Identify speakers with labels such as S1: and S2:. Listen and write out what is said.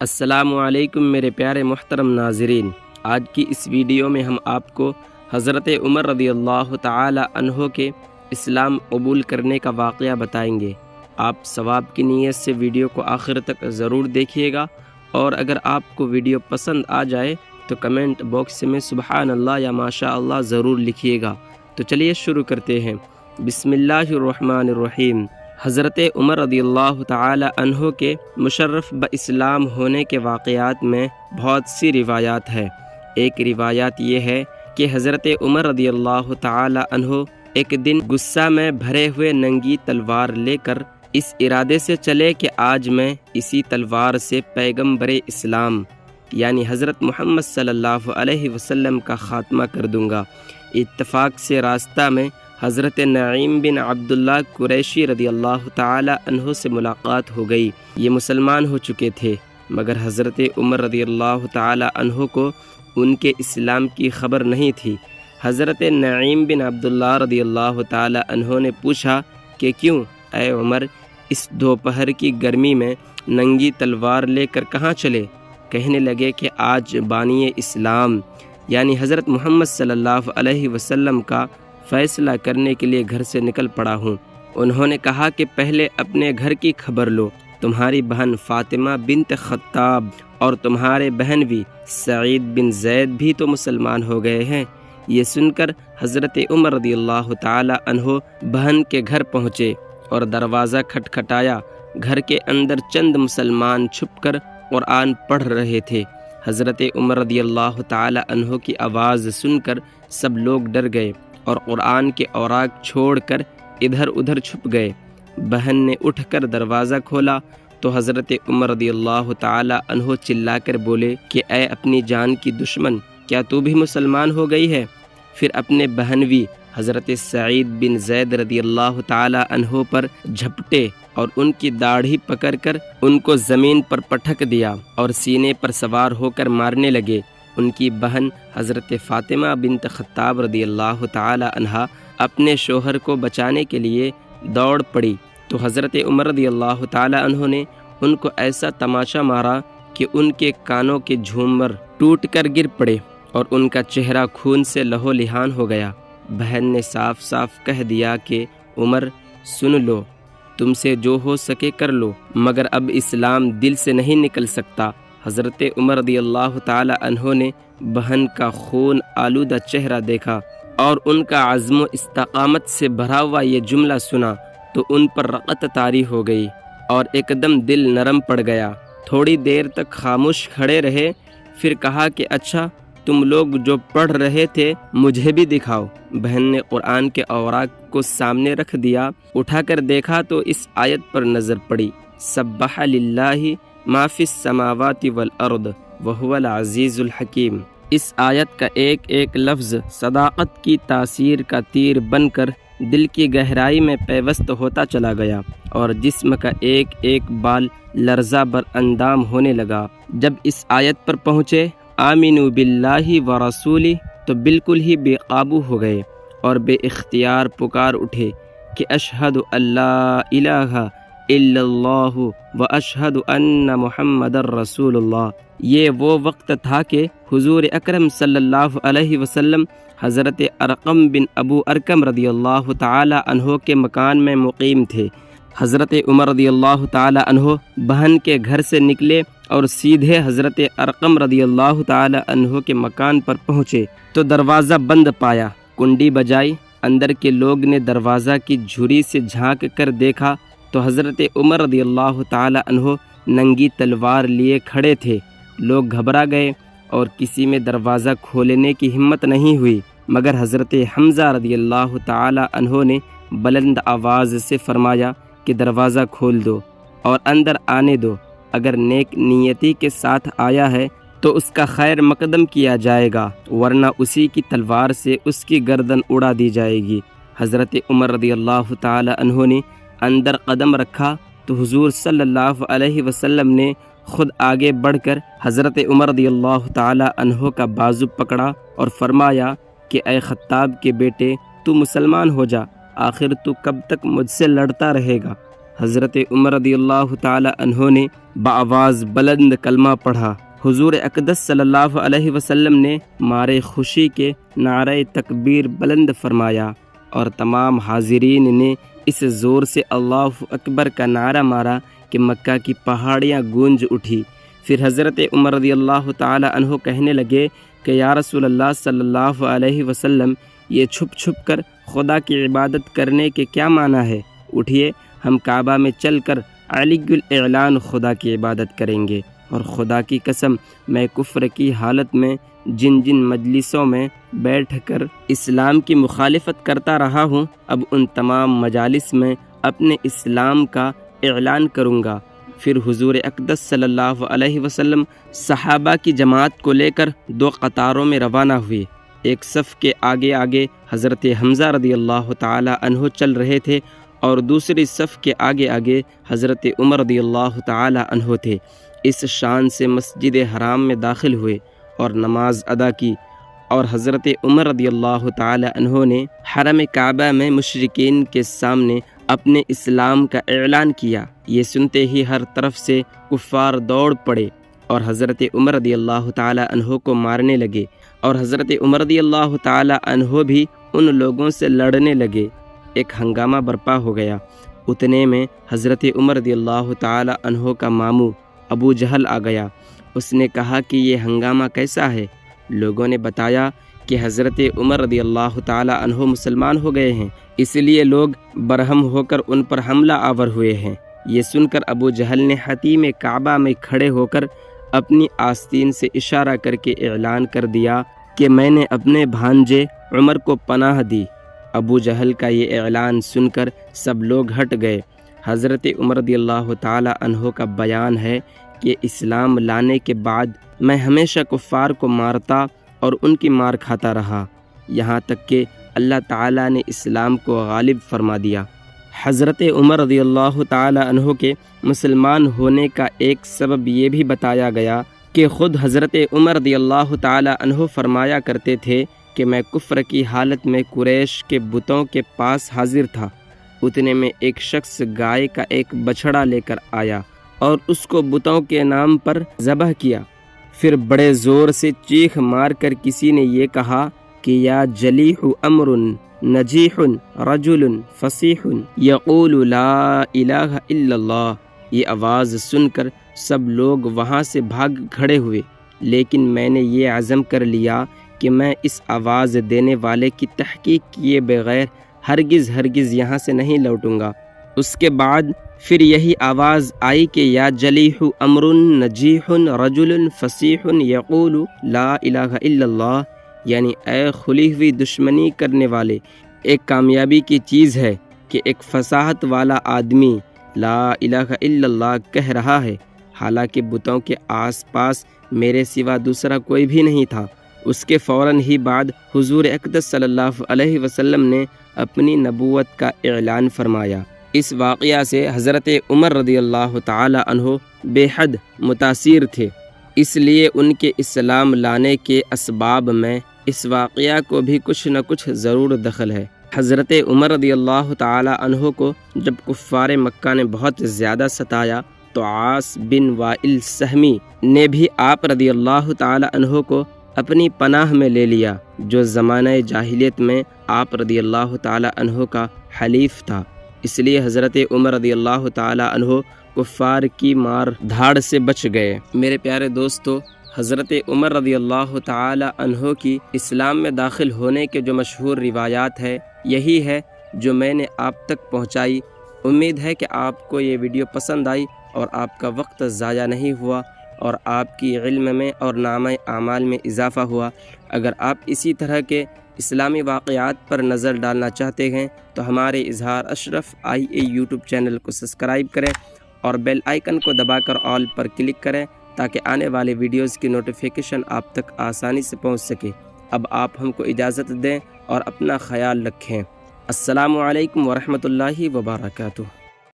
S1: السلام علیکم میرے پیارے محترم ناظرین، آج کی اس ویڈیو میں ہم آپ کو حضرت عمر رضی اللہ تعالی عنہ کے اسلام قبول کرنے کا واقعہ بتائیں گے۔ آپ ثواب کی نیت سے ویڈیو کو آخر تک ضرور دیکھیے گا، اور اگر آپ کو ویڈیو پسند آ جائے تو کمنٹ باکس میں سبحان اللہ یا ماشاء اللہ ضرور لکھیے گا۔ تو چلیے شروع کرتے ہیں۔ بسم اللہ الرحمن الرحیم۔ حضرت عمر رضی اللہ تعالی عنہ کے مشرف اسلام ہونے کے واقعات میں بہت سی روایات ہے۔ ایک روایت یہ ہے کہ حضرت عمر رضی اللہ تعالی عنہ ایک دن غصہ میں بھرے ہوئے ننگی تلوار لے کر اس ارادے سے چلے کہ آج میں اسی تلوار سے پیغمبر اسلام یعنی حضرت محمد صلی اللہ علیہ وسلم کا خاتمہ کر دوں گا۔ اتفاق سے راستہ میں حضرت نعیم بن عبداللہ قریشی رضی اللہ تعالی عنہ سے ملاقات ہو گئی۔ یہ مسلمان ہو چکے تھے، مگر حضرت عمر رضی اللہ تعالی عنہ کو ان کے اسلام کی خبر نہیں تھی۔ حضرت نعیم بن عبداللہ رضی اللہ تعالی عنہ نے پوچھا کہ کیوں اے عمر، اس دوپہر کی گرمی میں ننگی تلوار لے کر کہاں چلے؟ کہنے لگے کہ آج بانی اسلام یعنی حضرت محمد صلی اللہ علیہ وسلم کا فیصلہ کرنے کے لیے گھر سے نکل پڑا ہوں۔ انہوں نے کہا کہ پہلے اپنے گھر کی خبر لو، تمہاری بہن فاطمہ بنت خطاب اور تمہارے بہنوئی سعید بن زید بھی تو مسلمان ہو گئے ہیں۔ یہ سن کر حضرت عمر رضی اللہ تعالی عنہ بہن کے گھر پہنچے اور دروازہ کھٹکھٹایا۔ گھر کے اندر چند مسلمان چھپ کر قرآن پڑھ رہے تھے۔ حضرت عمر رضی اللہ تعالی عنہ کی آواز سن کر سب لوگ ڈر گئے اور قرآن کے اوراق چھوڑ کر ادھر ادھر چھپ گئے۔ بہن نے اٹھ کر دروازہ کھولا تو حضرت عمر رضی اللہ تعالی عنہ چلا کر بولے کہ اے اپنی جان کی دشمن، کیا تو بھی مسلمان ہو گئی ہے؟ پھر اپنے بہنوئی حضرت سعید بن زید رضی اللہ تعالی عنہ پر جھپٹے اور ان کی داڑھی پکڑ کر ان کو زمین پر پٹک دیا اور سینے پر سوار ہو کر مارنے لگے۔ ان کی بہن حضرت فاطمہ بنت خطاب رضی اللہ تعالی عنہا اپنے شوہر کو بچانے کے لیے دوڑ پڑی تو حضرت عمر رضی اللہ تعالی عنہ نے ان کو ایسا تماشا مارا کہ ان کے کانوں کے جھومر ٹوٹ کر گر پڑے اور ان کا چہرہ خون سے لہو لہان ہو گیا۔ بہن نے صاف صاف کہہ دیا کہ عمر سن لو، تم سے جو ہو سکے کر لو، مگر اب اسلام دل سے نہیں نکل سکتا۔ حضرت عمر رضی اللہ تعالی عنہ نے بہن کا خون آلودہ چہرہ دیکھا اور ان کا عزم و استقامت سے بھرا ہوا یہ جملہ سنا تو ان پر رقت طاری ہو گئی اور ایک دم دل نرم پڑ گیا۔ تھوڑی دیر تک خاموش کھڑے رہے، پھر کہا کہ اچھا تم لوگ جو پڑھ رہے تھے مجھے بھی دکھاؤ۔ بہن نے قرآن کے اوراق کو سامنے رکھ دیا، اٹھا کر دیکھا تو اس آیت پر نظر پڑی، سبح للہ ما فی السماوات والارض وہو العزیز الحکیم۔ اس آیت کا ایک ایک لفظ صداقت کی تاثیر کا تیر بن کر دل کی گہرائی میں پیوست ہوتا چلا گیا اور جسم کا ایک ایک بال لرزہ بر اندام ہونے لگا۔ جب اس آیت پر پہنچے آمنوا باللہ ورسولہ تو بالکل ہی بے قابو ہو گئے اور بے اختیار پکار اٹھے کہ اشہد ان لا الہ الا اللہ واشہد ان محمد رسول اللہ۔ یہ وہ وقت تھا کہ حضور اکرم صلی اللہ علیہ وسلم حضرت ارقم بن ابو ارقم رضی اللہ تعالی عنہ کے مکان میں مقیم تھے۔ حضرت عمر رضی اللہ تعالی عنہ بہن کے گھر سے نکلے اور سیدھے حضرت ارقم رضی اللہ تعالی عنہ کے مکان پر پہنچے تو دروازہ بند پایا۔ کنڈی بجائی، اندر کے لوگ نے دروازہ کی جھری سے جھانک کر دیکھا تو حضرت عمر رضی اللہ تعالی عنہ ننگی تلوار لیے کھڑے تھے۔ لوگ گھبرا گئے اور کسی میں دروازہ کھولنے کی ہمت نہیں ہوئی، مگر حضرت حمزہ رضی اللہ تعالی عنہ نے بلند آواز سے فرمایا کہ دروازہ کھول دو اور اندر آنے دو، اگر نیک نیتی کے ساتھ آیا ہے تو اس کا خیر مقدم کیا جائے گا، ورنہ اسی کی تلوار سے اس کی گردن اڑا دی جائے گی۔ حضرت عمر رضی اللہ تعالی عنہ نے اندر قدم رکھا تو حضور صلی اللہ علیہ وسلم نے خود آگے بڑھ کر حضرت عمر رضی اللہ تعالی عنہ کا بازو پکڑا اور فرمایا کہ اے خطاب کے بیٹے، تو مسلمان ہو جا، آخر تو کب تک مجھ سے لڑتا رہے گا؟ حضرت عمر رضی اللہ تعالی عنہ نے بآواز بلند کلمہ پڑھا۔ حضور اقدس صلی اللہ علیہ وسلم نے مارے خوشی کے نعرہ تکبیر بلند فرمایا اور تمام حاضرین نے اس زور سے اللہ اکبر کا نعرہ مارا کہ مکہ کی پہاڑیاں گونج اٹھی۔ پھر حضرت عمر رضی اللہ تعالی عنہ کہنے لگے کہ یا رسول اللہ صلی اللہ علیہ وسلم، یہ چھپ چھپ کر خدا کی عبادت کرنے کے کیا معنی ہے؟ اٹھیے، ہم کعبہ میں چل کر علی الاعلان خدا کی عبادت کریں گے، اور خدا کی قسم میں کفر کی حالت میں جن جن مجلسوں میں بیٹھ کر اسلام کی مخالفت کرتا رہا ہوں، اب ان تمام مجالس میں اپنے اسلام کا اعلان کروں گا۔ پھر حضور اقدس صلی اللہ علیہ وسلم صحابہ کی جماعت کو لے کر 2 قطاروں میں روانہ ہوئے۔ ایک صف کے آگے آگے حضرت حمزہ رضی اللہ تعالی عنہ چل رہے تھے اور دوسری صف کے آگے آگے حضرت عمر رضی اللہ تعالی عنہ تھے۔ اس شان سے مسجد حرام میں داخل ہوئے اور نماز ادا کی، اور حضرت عمر رضی اللہ تعالی عنہ نے حرم کعبہ میں مشرکین کے سامنے اپنے اسلام کا اعلان کیا۔ یہ سنتے ہی ہر طرف سے کفار دوڑ پڑے اور حضرت عمر رضی اللہ تعالی عنہ کو مارنے لگے، اور حضرت عمر رضی اللہ تعالی عنہ بھی ان لوگوں سے لڑنے لگے۔ ایک ہنگامہ برپا ہو گیا۔ اتنے میں حضرت عمر رضی اللہ تعالی عنہ کا ماموں ابو جہل آ گیا۔ اس نے کہا کہ یہ ہنگامہ کیسا ہے؟ لوگوں نے بتایا کہ حضرت عمر رضی اللہ تعالی عنہ مسلمان ہو گئے ہیں، اس لیے لوگ برہم ہو کر ان پر حملہ آور ہوئے ہیں۔ یہ سن کر ابو جہل نے حتیم کعبہ میں کھڑے ہو کر اپنی آستین سے اشارہ کر کے اعلان کر دیا کہ میں نے اپنے بھانجے عمر کو پناہ دی۔ ابو جہل کا یہ اعلان سن کر سب لوگ ہٹ گئے۔ حضرت عمر رضی اللہ تعالی عنہ کا بیان ہے کہ اسلام لانے کے بعد میں ہمیشہ کفار کو مارتا اور ان کی مار کھاتا رہا، یہاں تک کہ اللہ تعالیٰ نے اسلام کو غالب فرما دیا۔ حضرت عمر رضی اللہ تعالی عنہ کے مسلمان ہونے کا ایک سبب یہ بھی بتایا گیا کہ خود حضرت عمر رضی اللہ تعالی عنہ فرمایا کرتے تھے کہ میں کفر کی حالت میں قریش کے بتوں کے پاس حاضر تھا۔ اتنے میں ایک شخص گائے کا ایک بچھڑا لے کر آیا اور اس کو بتوں کے نام پر ذبح کیا۔ پھر بڑے زور سے چیخ مار کر کسی نے یہ کہا کہ یا جلیح امر نجیح رجل فصیح یقول لا الہ الا اللہ۔ یہ آواز سن کر سب لوگ وہاں سے بھاگ کھڑے ہوئے، لیکن میں نے یہ عزم کر لیا کہ میں اس آواز دینے والے کی تحقیق کیے بغیر ہرگز یہاں سے نہیں لوٹوں گا۔ اس کے بعد پھر یہی آواز آئی کہ یا جلیح امر نجیح رجل فصیح یقول لا الہ الا اللہ، یعنی اے کھلی ہوئی دشمنی کرنے والے، ایک کامیابی کی چیز ہے کہ ایک فصاحت والا آدمی لا الہ الا اللہ کہہ رہا ہے، حالانکہ بتوں کے آس پاس میرے سوا دوسرا کوئی بھی نہیں تھا۔ اس کے فوراً ہی بعد حضور اقدس صلی اللہ علیہ وسلم نے اپنی نبوت کا اعلان فرمایا۔ اس واقعہ سے حضرت عمر رضی اللہ تعالی عنہ بے حد متاثر تھے، اس لیے ان کے اسلام لانے کے اسباب میں اس واقعہ کو بھی کچھ نہ کچھ ضرور دخل ہے۔ حضرت عمر رضی اللہ تعالی عنہ کو جب کفار مکہ نے بہت زیادہ ستایا تو عاص بن وائل سہمی نے بھی آپ رضی اللہ تعالی عنہ کو اپنی پناہ میں لے لیا، جو زمانہ جاہلیت میں آپ رضی اللہ تعالی عنہ کا حلیف تھا۔ اس لیے حضرت عمر رضی اللہ تعالی عنہ کفار کی مار دھاڑ سے بچ گئے۔ میرے پیارے دوستو، حضرت عمر رضی اللہ تعالی عنہ کی اسلام میں داخل ہونے کے جو مشہور روایات ہے، یہی ہے جو میں نے آپ تک پہنچائی۔ امید ہے کہ آپ کو یہ ویڈیو پسند آئی اور آپ کا وقت ضائع نہیں ہوا اور آپ کی علم میں اور نامہ اعمال میں اضافہ ہوا۔ اگر آپ اسی طرح کے اسلامی واقعات پر نظر ڈالنا چاہتے ہیں تو ہمارے اظہار اشرف یوٹیوب چینل کو سبسکرائب کریں اور بیل آئیکن کو دبا کر آل پر کلک کریں تاکہ آنے والے ویڈیوز کی نوٹیفیکیشن آپ تک آسانی سے پہنچ سکے۔ اب آپ ہم کو اجازت دیں اور اپنا خیال رکھیں۔ السلام علیکم ورحمۃ اللہ وبرکاتہ۔